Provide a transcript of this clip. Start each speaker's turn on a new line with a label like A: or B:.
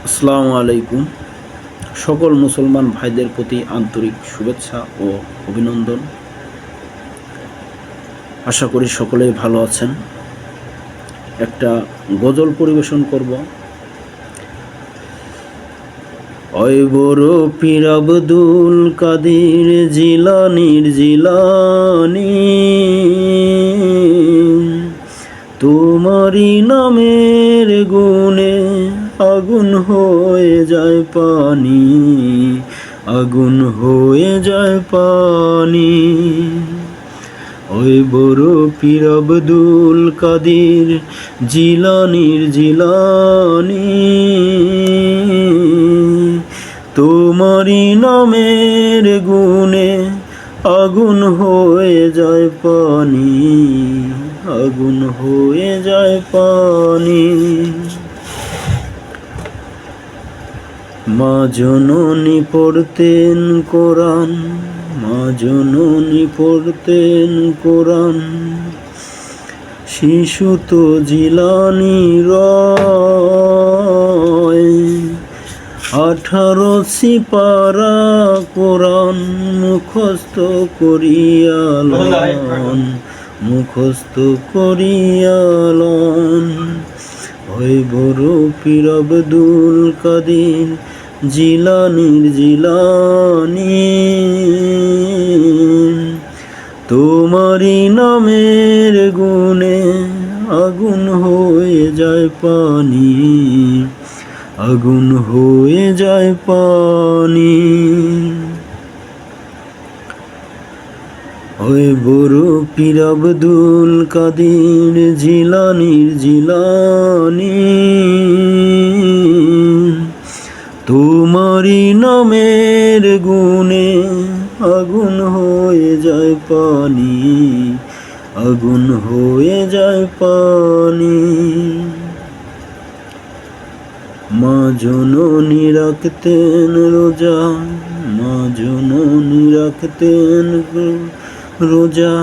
A: আসসালামু আলাইকুম। সকল মুসলমান ভাইদের প্রতি আন্তরিক শুভেচ্ছা ও অভিনন্দন। আশা করি সকলেই ভালো আছেন। একটা গজল পরিবেশন করব। ওই বড় পীর আব্দুল কাদের জিলানীর জিলানী, তোমারই নামের গুণে আগুন হয়ে যায় পানি, আগুন হয়ে যায় পানি। ওই বড় পীর আব্দুল কাদের জিলানীর জিলানী, তোমারই নামের গুণে আগুন হয়ে যায় পানি, আগুন হয়ে যায় পানি। মা জননী পড়তেন কোরআন, মা জননী পড়তেন কোরআন, শিশু তো জিলানী রয়। 18 সিপারা কোরআন মুখস্থ করিয়ালন, মুখস্থ করিয়ালন। ওই বড় পীর আব্দুল কাদের জিলানীর জিলানী, তোমারই নামের গুণে আগুন হয়ে যায় পানি, আগুন হয়ে যায় পানি। ওই বড় পীর আব্দুল কাদের জিলানীর জিলানী, তোমারই নামের গুণে আগুন হয়ে যায় পানি, আগুন হয়ে যায় পানি। মা জননী রাখতেন রোজা, মা জননী রাখতেন রোজা,